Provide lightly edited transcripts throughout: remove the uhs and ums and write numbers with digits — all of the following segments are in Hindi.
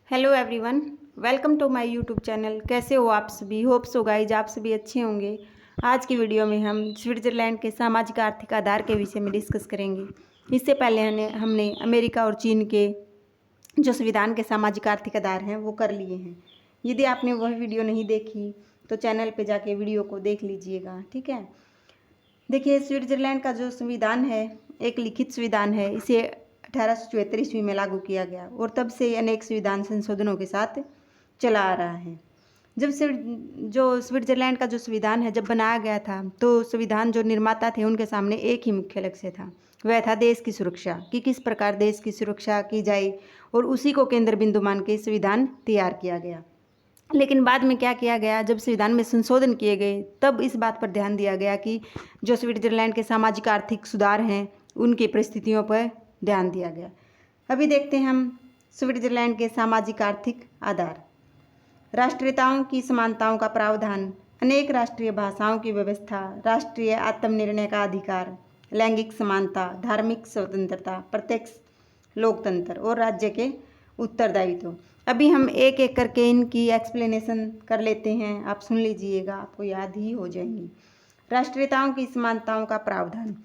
Hello everyone, welcome to my YouTube channel. कैसे हो आप सभी? होप सो गाइज आप सभी अच्छे होंगे। आज की वीडियो में हम स्विट्ज़रलैंड के सामाजिक आर्थिक आधार के विषय में डिस्कस करेंगे। इससे पहले हमने अमेरिका और चीन के जो संविधान के सामाजिक आर्थिक आधार हैं वो कर लिए हैं। यदि आपने वह वीडियो नहीं देखी तो चैनल पर जाके वीडियो को देख लीजिएगा, ठीक है। देखिए, स्विट्ज़रलैंड का जो संविधान है एक लिखित संविधान है। इसे 1874 ईस्वी में लागू किया गया और तब से अनेक संविधान संशोधनों के साथ चला आ रहा है। जब जो स्विट्ज़रलैंड का जो संविधान है जब बनाया गया था तो संविधान जो निर्माता थे उनके सामने एक ही मुख्य लक्ष्य था, वह था देश की सुरक्षा, कि किस प्रकार देश की सुरक्षा की जाए, और उसी को केंद्र बिंदु मान के संविधान तैयार किया गया। लेकिन बाद में क्या किया गया, जब संविधान में संशोधन किए गए तब इस बात पर ध्यान दिया गया कि जो स्विट्ज़रलैंड के सामाजिक आर्थिक सुधार हैं उनकी परिस्थितियों पर ध्यान दिया गया। अभी देखते हैं हम स्विट्ज़रलैंड के सामाजिक आर्थिक आधार। राष्ट्रीयताओं की समानताओं का प्रावधान, अनेक राष्ट्रीय भाषाओं की व्यवस्था, राष्ट्रीय आत्मनिर्णय का अधिकार, लैंगिक समानता, धार्मिक स्वतंत्रता, प्रत्यक्ष लोकतंत्र और राज्य के उत्तरदायित्व। अभी हम एक एक करके इनकी एक्सप्लेनेशन कर लेते हैं, आप सुन लीजिएगा, आपको याद ही हो जाएंगी। राष्ट्रीयताओं की समानताओं का प्रावधान।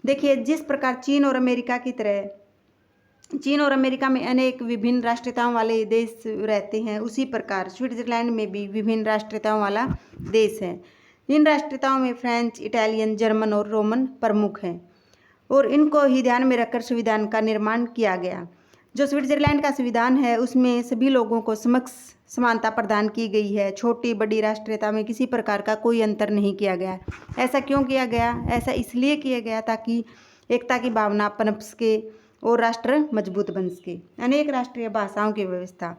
देखिए, जिस प्रकार चीन और अमेरिका की तरह चीन और अमेरिका में अनेक विभिन्न राष्ट्रीयताओं वाले देश रहते हैं, उसी प्रकार स्विट्ज़रलैंड में भी विभिन्न राष्ट्रीयताओं वाला देश है। इन राष्ट्रीयताओं में फ्रेंच, इटालियन, जर्मन और रोमन प्रमुख हैं और इनको ही ध्यान में रखकर संविधान का निर्माण किया गया। जो स्विट्ज़रलैंड का संविधान है उसमें सभी लोगों को समक्ष समानता प्रदान की गई है। छोटी बड़ी राष्ट्रीयता में किसी प्रकार का कोई अंतर नहीं किया गया। ऐसा क्यों किया गया? ऐसा इसलिए किया गया ताकि एकता की भावना पनप सके और राष्ट्र मजबूत बन सके। अनेक राष्ट्रीय भाषाओं की व्यवस्था।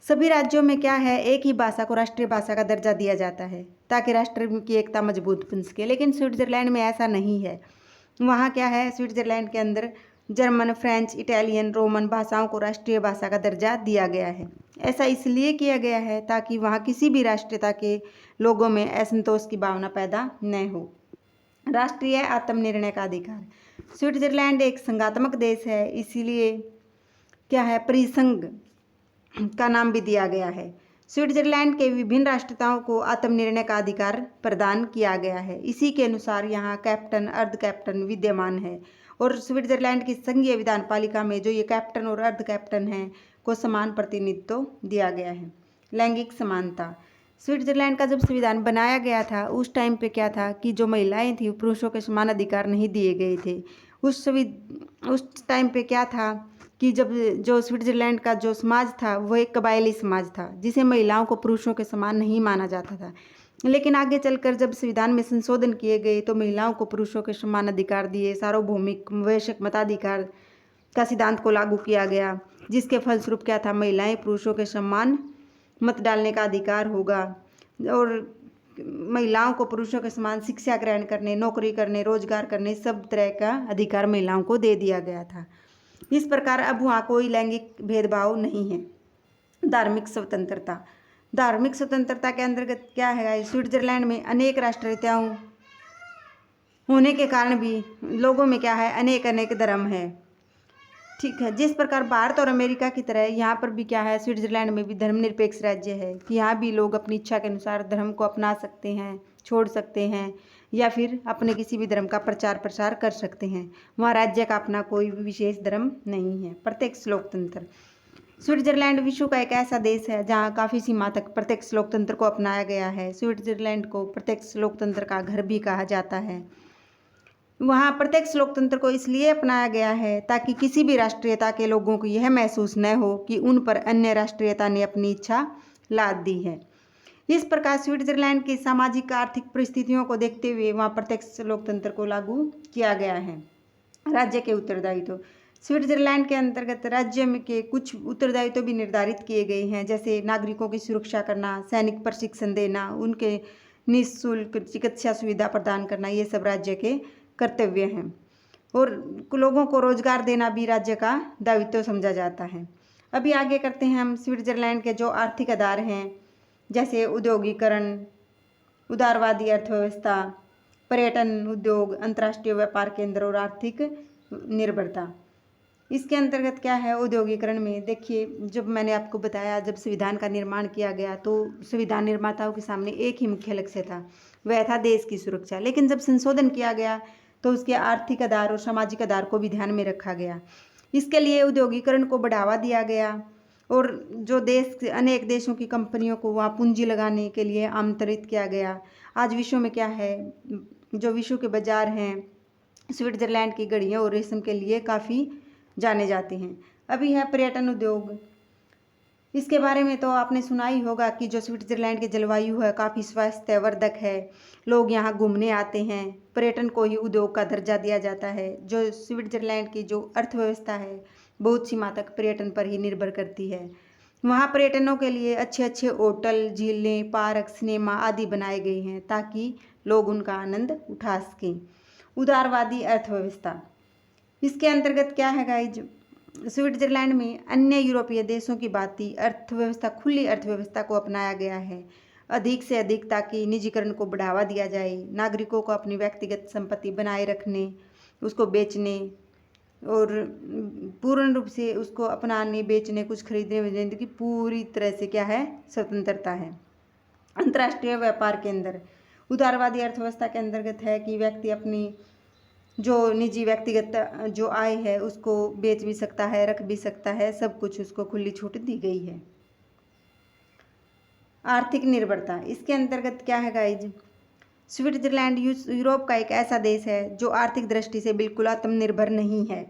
सभी राज्यों में क्या है, एक ही भाषा को राष्ट्रीय भाषा का दर्जा दिया जाता है ताकि राष्ट्र की एकता मजबूत बन सके। लेकिन स्विट्ज़रलैंड में ऐसा नहीं है। वहाँ क्या है, स्विट्ज़रलैंड के अंदर जर्मन, फ्रेंच, इटालियन, रोमन भाषाओं को राष्ट्रीय भाषा का दर्जा दिया गया है। ऐसा इसलिए किया गया है ताकि वहाँ किसी भी राष्ट्रीयता के लोगों में असंतोष की भावना पैदा न हो। राष्ट्रीय आत्मनिर्णय का अधिकार। स्विट्ज़रलैंड एक संघात्मक देश है, इसीलिए क्या है, परिसंघ का नाम भी दिया गया है। स्विट्ज़रलैंड के विभिन्न राष्ट्रीयताओं को आत्मनिर्णय का अधिकार प्रदान किया गया है। इसी के अनुसार यहाँ कैप्टन, अर्ध कैप्टन विद्यमान है और स्विट्ज़रलैंड की संघीय विधान पालिका में जो ये कैप्टन और अर्ध कैप्टन हैं को समान प्रतिनिधित्व दिया गया है। लैंगिक समानता। स्विट्ज़रलैंड का जब संविधान बनाया गया था उस टाइम पे क्या था कि जो महिलाएं थी पुरुषों के समान अधिकार नहीं दिए गए थे। उस टाइम पे क्या था कि जब जो स्विट्ज़रलैंड का जो समाज था वो एक कबायली समाज था जिसे महिलाओं को पुरुषों के समान नहीं माना जाता था। लेकिन आगे चलकर जब संविधान में संशोधन किए गए तो महिलाओं को पुरुषों के समान अधिकार दिए, सार्वभौमिक वैश्विक मताधिकार का सिद्धांत को लागू किया गया, जिसके फलस्वरूप क्या था, महिलाएं पुरुषों के समान मत डालने का अधिकार होगा और महिलाओं को पुरुषों के समान शिक्षा ग्रहण करने, नौकरी करने, रोजगार करने, सब तरह का अधिकार महिलाओं को दे दिया गया था। इस प्रकार अब वहाँ कोई लैंगिक भेदभाव नहीं है। धार्मिक स्वतंत्रता। धार्मिक स्वतंत्रता के अंतर्गत क्या है, स्विट्ज़रलैंड में अनेक राष्ट्रीयताओं होने के कारण भी लोगों में क्या है, अनेक अनेक धर्म है, ठीक है। जिस प्रकार भारत और अमेरिका की तरह यहाँ पर भी क्या है, स्विट्ज़रलैंड में भी धर्मनिरपेक्ष राज्य है कि यहाँ भी लोग अपनी इच्छा के अनुसार धर्म को अपना सकते हैं, छोड़ सकते हैं या फिर अपने किसी भी धर्म का प्रचार प्रसार कर सकते हैं। वहाँ राज्य का अपना कोई भी विशेष धर्म नहीं है। प्रत्यक्ष लोकतंत्र। स्विट्ज़रलैंड विश्व का एक ऐसा देश है जहाँ काफ़ी सीमा तक प्रत्यक्ष लोकतंत्र को अपनाया गया है। स्विट्ज़रलैंड को प्रत्यक्ष लोकतंत्र का घर भी कहा जाता है। वहाँ प्रत्यक्ष लोकतंत्र को इसलिए अपनाया गया है ताकि किसी भी राष्ट्रीयता के लोगों को यह महसूस न हो कि उन पर अन्य राष्ट्रीयता ने अपनी इच्छा लाद दी है। इस प्रकार स्विट्ज़रलैंड की सामाजिक आर्थिक परिस्थितियों को देखते हुए वहाँ प्रत्यक्ष लोकतंत्र को लागू किया गया है। राज्य के उत्तरदायित्व। स्विट्ज़रलैंड के अंतर्गत राज्य में के कुछ उत्तरदायित्व भी निर्धारित किए गए हैं, जैसे नागरिकों की सुरक्षा करना, सैनिक प्रशिक्षण देना, उनके निःशुल्क चिकित्सा सुविधा प्रदान करना, ये सब राज्य के कर्तव्य हैं और लोगों को रोजगार देना भी राज्य का दायित्व समझा जाता है। अभी आगे करते हैं हम स्विट्ज़रलैंड के जो आर्थिक आधार हैं, जैसे औद्योगिकरण, उदारवादी अर्थव्यवस्था, पर्यटन उद्योग, अंतर्राष्ट्रीय व्यापार केंद्र और आर्थिक निर्भरता। इसके अंतर्गत क्या है, औद्योगिकरण में देखिए, जब मैंने आपको बताया जब संविधान का निर्माण किया गया तो संविधान निर्माताओं के सामने एक ही मुख्य लक्ष्य था, वह था देश की सुरक्षा। लेकिन जब संशोधन किया गया तो उसके आर्थिक आधार और सामाजिक आधार को भी ध्यान में रखा गया। इसके लिए औद्योगिकरण को बढ़ावा दिया गया और जो देश अनेक देशों की कंपनियों को वहाँ पूंजी लगाने के लिए आमंत्रित किया गया। आज विश्व में क्या है, जो विश्व के बाजार हैं, स्विट्जरलैंड की घड़ियों और रेशम के लिए काफ़ी जाने जाते हैं। अभी है पर्यटन उद्योग। इसके बारे में तो आपने सुना ही होगा कि जो स्विट्जरलैंड की जलवायु है काफ़ी स्वास्थ्यवर्धक है, लोग यहाँ घूमने आते हैं, पर्यटन को ही उद्योग का दर्जा दिया जाता है। जो स्विट्जरलैंड की जो अर्थव्यवस्था है बहुत सी मात्रक पर्यटन पर ही निर्भर करती है। वहाँ पर्यटनों के लिए अच्छे अच्छे होटल, झीलें, पार्क, सिनेमा आदि बनाए गए हैं ताकि लोग उनका आनंद उठा सकें। उदारवादी अर्थव्यवस्था, इसके अंतर्गत क्या है गाइज, स्विट्जरलैंड में अन्य यूरोपीय देशों की भांति अर्थव्यवस्था खुली अर्थव्यवस्था को अपनाया गया है, अधिक से अधिक ताकि निजीकरण को बढ़ावा दिया जाए, नागरिकों को अपनी व्यक्तिगत संपत्ति बनाए रखने, उसको बेचने और पूर्ण रूप से उसको अपनाने, बेचने, कुछ खरीदने बेचने की पूरी तरह से क्या है, स्वतंत्रता है। अंतर्राष्ट्रीय व्यापार के अंदर उदारवादी अर्थव्यवस्था के अंतर्गत है कि व्यक्ति अपनी जो निजी व्यक्तिगत जो आय है उसको बेच भी सकता है, रख भी सकता है, सब कुछ उसको खुली छूट दी गई है। आर्थिक निर्भरता, इसके अंतर्गत क्या है गाइज, स्विट्जरलैंड यूरोप का एक ऐसा देश है जो आर्थिक दृष्टि से बिल्कुल आत्मनिर्भर नहीं है।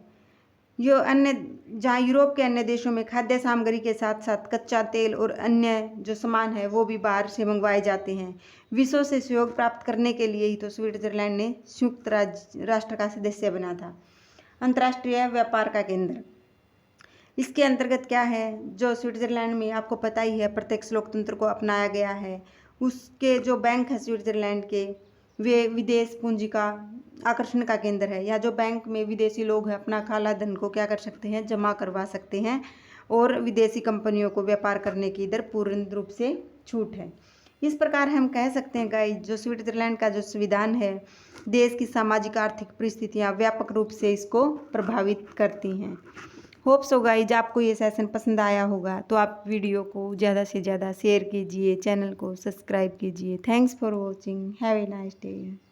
जो अन्य जहाँ यूरोप के अन्य देशों में खाद्य सामग्री के साथ साथ कच्चा तेल और अन्य जो सामान है वो भी बाहर से मंगवाए जाते हैं। विश्व से सहयोग प्राप्त करने के लिए ही तो स्विट्जरलैंड ने संयुक्त राष्ट्र का सदस्य बना था। अंतर्राष्ट्रीय व्यापार का केंद्र, इसके अंतर्गत क्या है, जो स्विट्जरलैंड में आपको पता ही है प्रत्यक्ष लोकतंत्र को अपनाया गया है। उसके जो बैंक है स्विट्जरलैंड के, वे विदेश पूंजी का आकर्षण का केंद्र है। या जो बैंक में विदेशी लोग हैं अपना काला धन को क्या कर सकते हैं, जमा करवा सकते हैं और विदेशी कंपनियों को व्यापार करने की इधर पूर्ण रूप से छूट है। इस प्रकार हम कह सकते हैं गाइस, जो स्विट्जरलैंड का जो संविधान है देश की सामाजिक आर्थिक परिस्थितियाँ व्यापक रूप से इसको प्रभावित करती हैं। होप सो गाइज आपको ये सेशन पसंद आया होगा, तो आप वीडियो को ज़्यादा से ज़्यादा शेयर कीजिए, चैनल को सब्सक्राइब कीजिए। Thanks for watching, have a nice day.